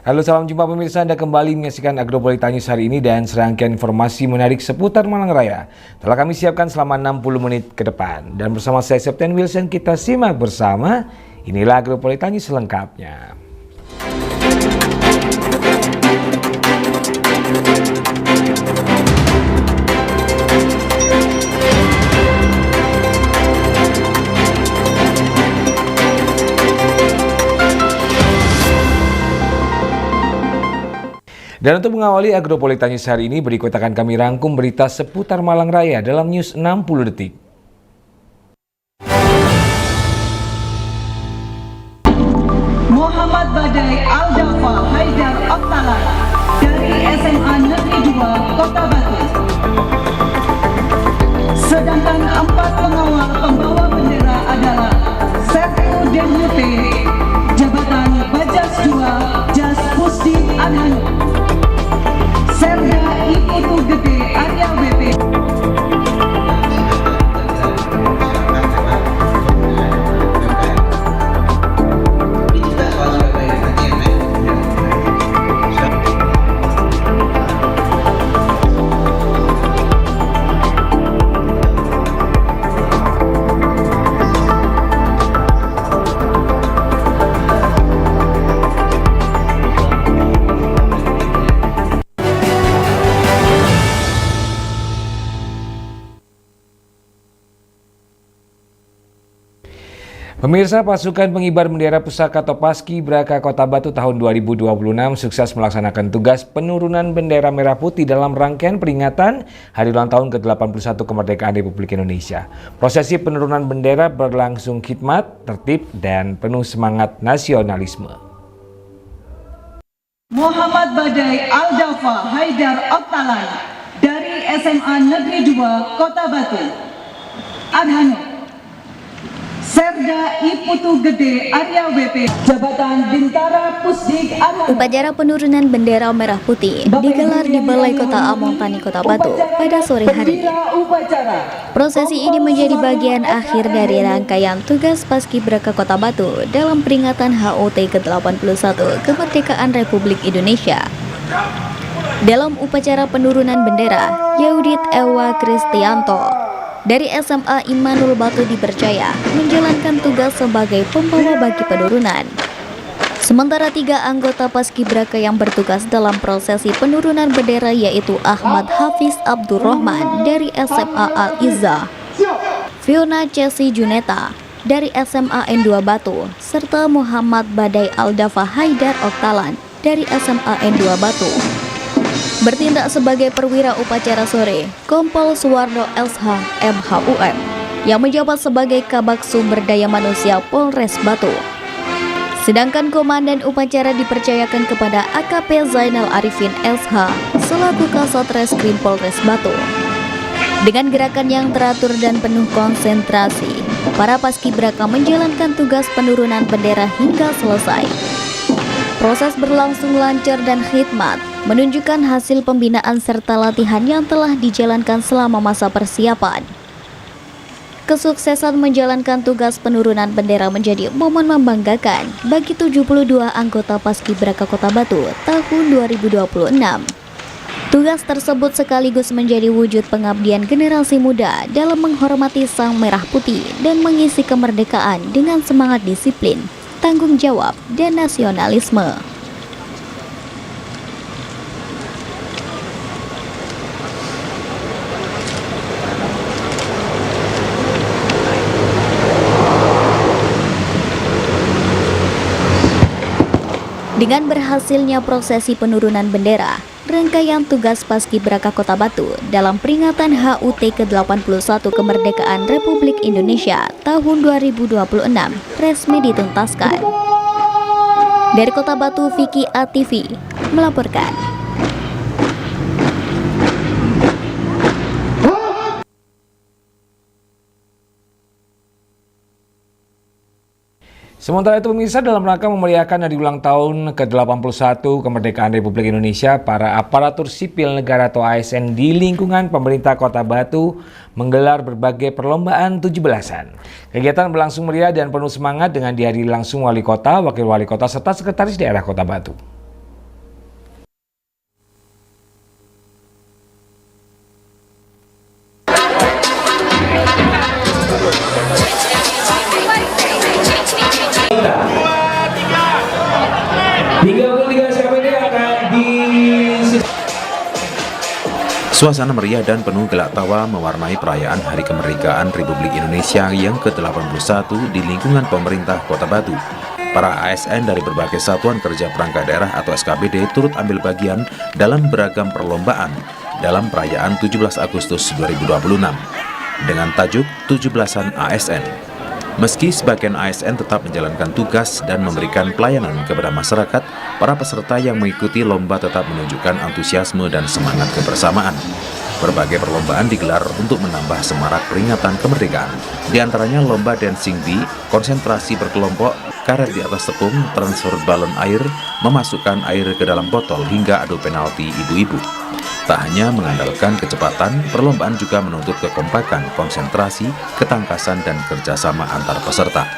Halo, salam jumpa pemirsa, Anda kembali menyaksikan Agropolita News hari ini dan serangkaian informasi menarik seputar Malang Raya telah kami siapkan selama 60 menit ke depan. Dan bersama saya Septian Wilson, kita simak bersama. Inilah Agropolita News selengkapnya. Dan untuk mengawali Agropolita News hari ini, berikut akan kami rangkum berita seputar Malang Raya dalam News 60 Detik. Muhammad Badai Aldafa Haidar Oktalan dari SMA Negeri 2 Kota Batu. Sedangkan 4 pengawal pembawa bendera adalah Sertu DWP, Jabatan Bajas 2, Jas Pusdi Adhanu, Serda Iputu Gede Arya WP. Pemirsa, pasukan pengibar bendera pusaka atau Paskibraka Kota Batu tahun 2026 sukses melaksanakan tugas penurunan bendera merah putih dalam rangkaian peringatan Hari Ulang Tahun ke-81 Kemerdekaan Republik Indonesia. Prosesi penurunan bendera berlangsung khidmat, tertib, dan penuh semangat nasionalisme. Muhammad Badai Aldafa Haidar Oktalan dari SMA Negeri 2 Kota Batu. Adhanu, Serda Iputu Gede Arya WP, Jabatan Bintara Pusdik Adhanu. Upacara penurunan bendera merah putih digelar di Balai Kota Among Tani Kota Batu pada sore hari. Prosesi ini menjadi bagian akhir dari rangkaian tugas Paskibraka Kota Batu dalam peringatan HUT ke-81 Kemerdekaan Republik Indonesia. Dalam upacara penurunan bendera, Yaudit Ewa Kristianto dari SMA Imanul Batu dipercaya menjalankan tugas sebagai pembawa bagi penurunan. Sementara 3 anggota Paskibraka yang bertugas dalam prosesi penurunan bendera yaitu Ahmad Hafiz Abdurrahman dari SMA Al-Izzah, Fiona Chelsea Juneta dari SMA N2 Batu, serta Muhammad Badai Aldafa Haidar Oktalan dari SMA N2 Batu. Bertindak sebagai perwira upacara sore, Kompol Suwardo Elsha MHUM yang menjabat sebagai Kabak Sumber Daya Manusia Polres Batu. Sedangkan komandan upacara dipercayakan kepada AKP Zainal Arifin Elsha selaku Kasat Reskrim Polres Batu. Dengan gerakan yang teratur dan penuh konsentrasi, para Paskibraka menjalankan tugas penurunan bendera hingga selesai. Proses berlangsung lancar dan khidmat, menunjukkan hasil pembinaan serta latihan yang telah dijalankan selama masa persiapan. Kesuksesan menjalankan tugas penurunan bendera menjadi momen membanggakan bagi 72 anggota Paskibraka Kota Batu tahun 2026. Tugas tersebut sekaligus menjadi wujud pengabdian generasi muda dalam menghormati Sang Merah Putih dan mengisi kemerdekaan dengan semangat disiplin, tanggung jawab, dan nasionalisme. Dengan berhasilnya prosesi penurunan bendera, rangkaian tugas Paskibraka Kota Batu dalam peringatan HUT ke-81 Kemerdekaan Republik Indonesia tahun 2026 resmi dituntaskan. Dari Kota Batu, Vicky ATV melaporkan. Sementara itu pemirsa, dalam rangka memeriahkan Hari Ulang Tahun ke-81 Kemerdekaan Republik Indonesia, para aparatur sipil negara atau ASN di lingkungan pemerintah Kota Batu menggelar berbagai perlombaan 17-an. Kegiatan berlangsung meriah dan penuh semangat dengan dihadiri langsung Wali Kota, Wakil Wali Kota, serta Sekretaris Daerah Kota Batu. Suasana meriah dan penuh gelak tawa mewarnai perayaan Hari Kemerdekaan Republik Indonesia yang ke-81 di lingkungan pemerintah Kota Batu. Para ASN dari berbagai satuan kerja perangkat daerah atau SKPD turut ambil bagian dalam beragam perlombaan dalam perayaan 17 Agustus 2026 dengan tajuk 17-an ASN. Meski sebagian ASN tetap menjalankan tugas dan memberikan pelayanan kepada masyarakat, para peserta yang mengikuti lomba tetap menunjukkan antusiasme dan semangat kebersamaan. Berbagai perlombaan digelar untuk menambah semarak peringatan kemerdekaan. Di antaranya lomba dancing bee, konsentrasi berkelompok, karet di atas tepung, transfer balon air, memasukkan air ke dalam botol, hingga adu penalti ibu-ibu. Tak hanya mengandalkan kecepatan, perlombaan juga menuntut kekompakan, konsentrasi, ketangkasan, dan kerjasama antar peserta.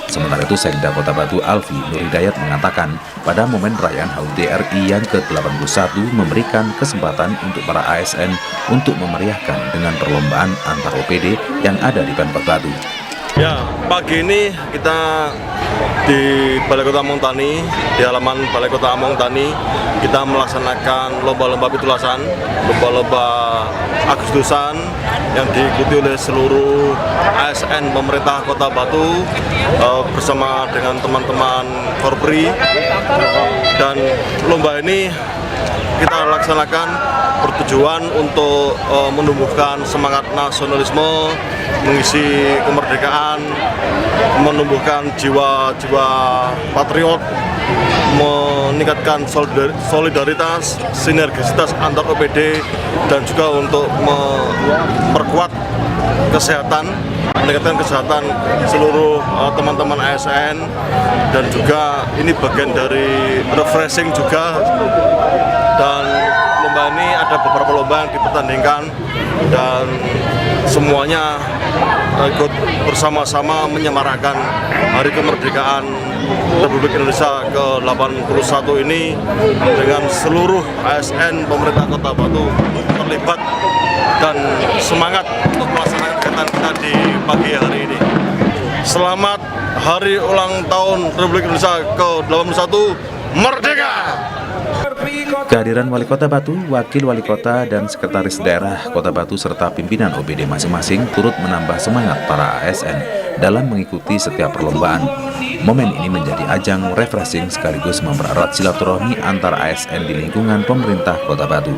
Sementara itu, Sekda Kota Batu Alfi Nur Hidayat mengatakan, pada momen perayaan HUT RI yang ke-81 memberikan kesempatan untuk para ASN untuk memeriahkan dengan perlombaan antar OPD yang ada di Pemkot Batu. Ya, pagi ini kita di Balai Kota Among Tani, di halaman Balai Kota Among Tani, kita melaksanakan lomba-lomba pitulasan, lomba-lomba Agustusan yang diikuti oleh seluruh ASN pemerintah Kota Batu bersama dengan teman-teman Korpri. Dan lomba ini kita laksanakan bertujuan untuk menumbuhkan semangat nasionalisme, mengisi kemerdekaan, menumbuhkan jiwa-jiwa patriot, meningkatkan solidaritas, sinergisitas antar OPD, dan juga untuk memperkuat kesehatan, meningkatkan kesehatan seluruh teman-teman ASN, dan juga ini bagian dari refreshing juga. Dan lomba ini ada beberapa lomba yang dipertandingkan dan semuanya ikut bersama-sama menyemarakan Hari Kemerdekaan Republik Indonesia ke-81 ini dengan seluruh ASN pemerintah Kota Batu terlibat dan semangat untuk melaksanakan kegiatan kita di pagi hari ini. Selamat Hari Ulang Tahun Republik Indonesia ke-81 Merdeka! Kehadiran Wali Kota Batu, Wakil Wali Kota, dan Sekretaris Daerah Kota Batu serta pimpinan OPD masing-masing turut menambah semangat para ASN dalam mengikuti setiap perlombaan. Momen ini menjadi ajang refreshing sekaligus mempererat silaturahmi antar ASN di lingkungan pemerintah Kota Batu.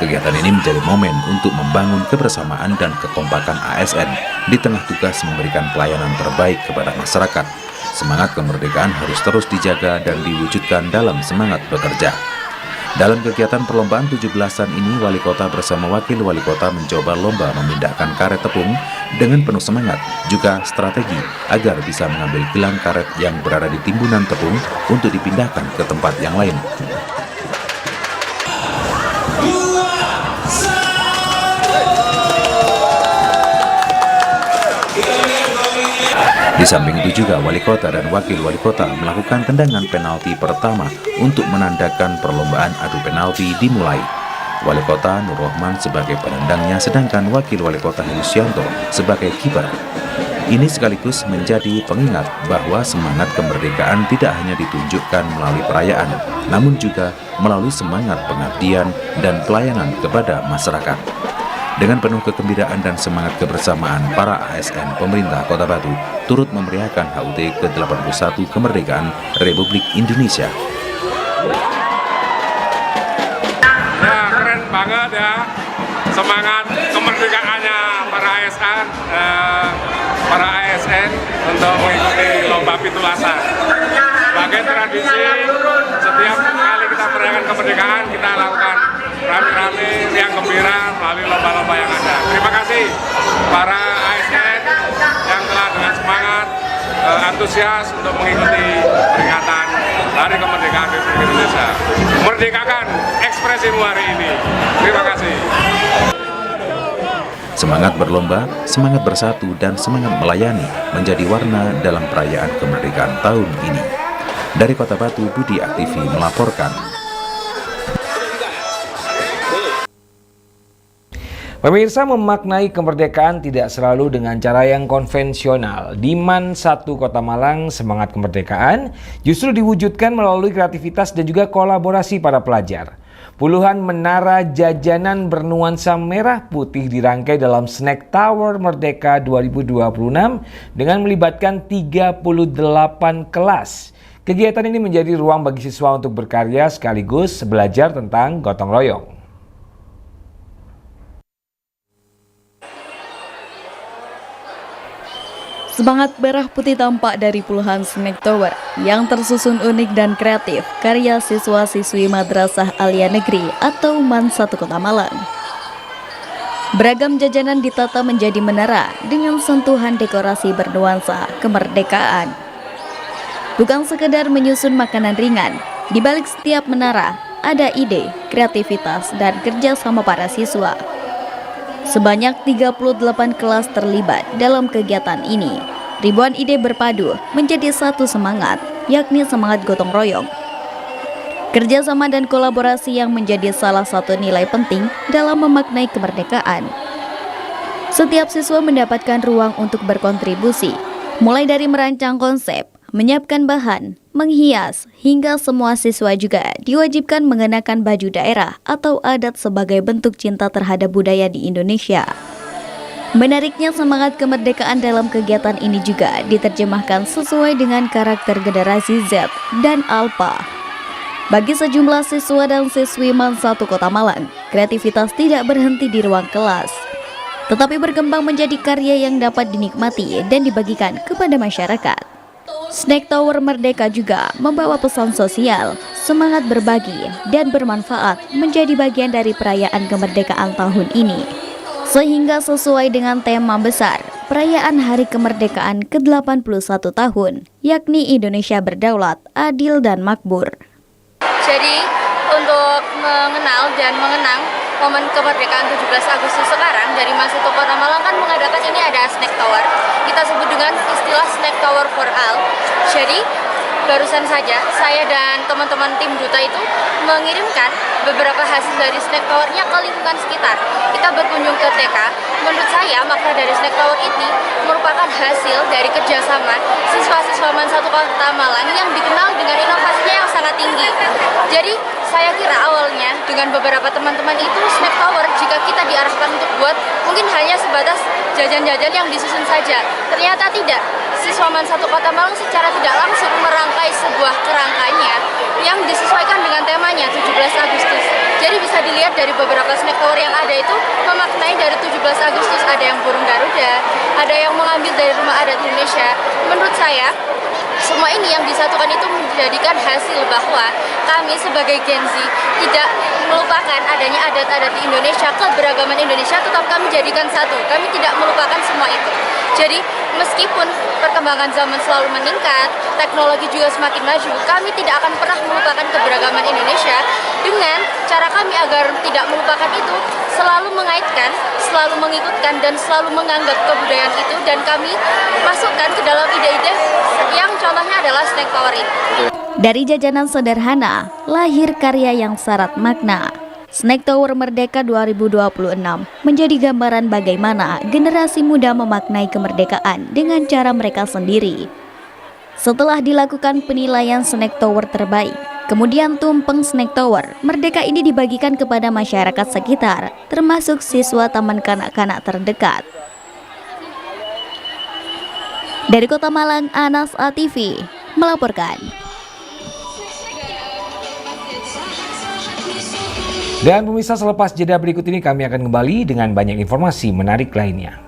Kegiatan ini menjadi momen untuk membangun kebersamaan dan kekompakan ASN di tengah tugas memberikan pelayanan terbaik kepada masyarakat. Semangat kemerdekaan harus terus dijaga dan diwujudkan dalam semangat bekerja. Dalam kegiatan perlombaan 17-an ini, Wali Kota bersama Wakil Wali Kota mencoba lomba memindahkan karet tepung dengan penuh semangat, juga strategi agar bisa mengambil gelang karet yang berada di timbunan tepung untuk dipindahkan ke tempat yang lain. Di samping itu juga Wali Kota dan Wakil Wali Kota melakukan tendangan penalti pertama untuk menandakan perlombaan adu penalti dimulai. Wali Kota Nur Rohman sebagai penendangnya, sedangkan Wakil Wali Kota Yusianto sebagai kiper. Ini sekaligus menjadi pengingat bahwa semangat kemerdekaan tidak hanya ditunjukkan melalui perayaan, namun juga melalui semangat pengabdian dan pelayanan kepada masyarakat. Dengan penuh kegembiraan dan semangat kebersamaan, para ASN pemerintah Kota Batu turut memeriahkan HUT ke-81 Kemerdekaan Republik Indonesia. Ya, keren banget ya, semangat kemerdekaannya para ASN untuk mengikuti lomba pitulasan. Sebagai tradisi, setiap kali kita merayakan kemerdekaan, kita lakukan rame-rame riang gembira melalui lomba-lomba yang ada. Terima kasih para ASN yang telah dengan semangat, antusias untuk mengikuti peringatan Hari Kemerdekaan Republik Indonesia. Merdekakan ekspresimu hari ini. Terima kasih. Semangat berlomba, semangat bersatu, dan semangat melayani menjadi warna dalam perayaan kemerdekaan tahun ini. Dari Kota Batu, Budi Aktivi melaporkan. Pemirsa, memaknai kemerdekaan tidak selalu dengan cara yang konvensional. Di MAN 1 Kota Malang, semangat kemerdekaan justru diwujudkan melalui kreativitas dan juga kolaborasi para pelajar. Puluhan menara jajanan bernuansa merah putih dirangkai dalam Snack Tower Merdeka 2026 dengan melibatkan 38 kelas. Kegiatan ini menjadi ruang bagi siswa untuk berkarya sekaligus belajar tentang gotong royong. Semangat merah putih tampak dari puluhan snack tower yang tersusun unik dan kreatif karya siswa-siswi Madrasah Alia Negeri atau MAN 1 Kota Malang. Beragam jajanan ditata menjadi menara dengan sentuhan dekorasi bernuansa kemerdekaan. Bukan sekedar menyusun makanan ringan, di balik setiap menara ada ide, kreativitas, dan kerja sama para siswa. Sebanyak 38 kelas terlibat dalam kegiatan ini. Ribuan ide berpadu menjadi satu semangat, yakni semangat gotong royong. Kerjasama dan kolaborasi yang menjadi salah satu nilai penting dalam memaknai kemerdekaan. Setiap siswa mendapatkan ruang untuk berkontribusi, mulai dari merancang konsep, menyiapkan bahan, menghias, hingga semua siswa juga diwajibkan mengenakan baju daerah atau adat sebagai bentuk cinta terhadap budaya di Indonesia. Menariknya, semangat kemerdekaan dalam kegiatan ini juga diterjemahkan sesuai dengan karakter generasi Z dan Alpha. Bagi sejumlah siswa dan siswi MAN 1 Kota Malang, kreativitas tidak berhenti di ruang kelas, tetapi berkembang menjadi karya yang dapat dinikmati dan dibagikan kepada masyarakat. Snack Tower Merdeka juga membawa pesan sosial, semangat berbagi, dan bermanfaat menjadi bagian dari perayaan kemerdekaan tahun ini. Sehingga sesuai dengan tema besar, perayaan Hari Kemerdekaan ke-81 tahun, yakni Indonesia Berdaulat, Adil, dan Makmur. Jadi, untuk mengenal dan mengenang momen kemerdekaan 17 Agustus sekarang, dari MAN 1 Kota Malang kan mengadakan ini ada Snack Tower. Kita sebut dengan istilah Snack Tower for All. Jadi, barusan saja saya dan teman-teman tim Duta itu mengirimkan beberapa hasil dari Snack Tower-nya ke lingkungan sekitar. Kita berkunjung ke TK. Menurut saya, makna dari Snack Tower ini merupakan hasil dari kerjasama siswa-siswa MAN 1 Kota Malang yang dikenal dengan inovasinya yang sangat tinggi. Jadi, saya kira awalnya dengan beberapa teman-teman itu Snack Tower jika kita diarahkan untuk buat mungkin hanya sebatas jajan-jajan yang disusun saja. Ternyata tidak. Siswa MAN 1 Kota Malang secara tidak langsung merangkai sebuah kerangkanya yang disesuaikan dengan temanya 17 Agustus. Jadi bisa dilihat dari beberapa Snack Tower yang ada itu memaknai dari 17 Agustus, ada yang burung Garuda, ada yang mengambil dari rumah adat Indonesia. Menurut saya, semua ini yang disatukan itu menjadikan hasil bahwa kami sebagai Gen Z tidak melupakan adanya adat-adat di Indonesia, keberagaman Indonesia, tetap kami jadikan satu. Kami tidak melupakan semua itu. Jadi meskipun perkembangan zaman selalu meningkat, teknologi juga semakin maju, kami tidak akan pernah melupakan keberagaman Indonesia. Dengan cara kami agar tidak melupakan itu, selalu mengaitkan, selalu mengikutkan, dan selalu menganggap kebudayaan itu, dan kami masukkan ke dalam ide-ide yang contohnya adalah Snack Tower ini. Dari jajanan sederhana, lahir karya yang syarat makna. Snack Tower Merdeka 2026 menjadi gambaran bagaimana generasi muda memaknai kemerdekaan dengan cara mereka sendiri. Setelah dilakukan penilaian Snack Tower terbaik, kemudian tumpeng Snack Tower Merdeka ini dibagikan kepada masyarakat sekitar, termasuk siswa taman kanak-kanak terdekat. Dari Kota Malang, Anas ATV melaporkan. Dan pemirsa, selepas jeda berikut ini kami akan kembali dengan banyak informasi menarik lainnya.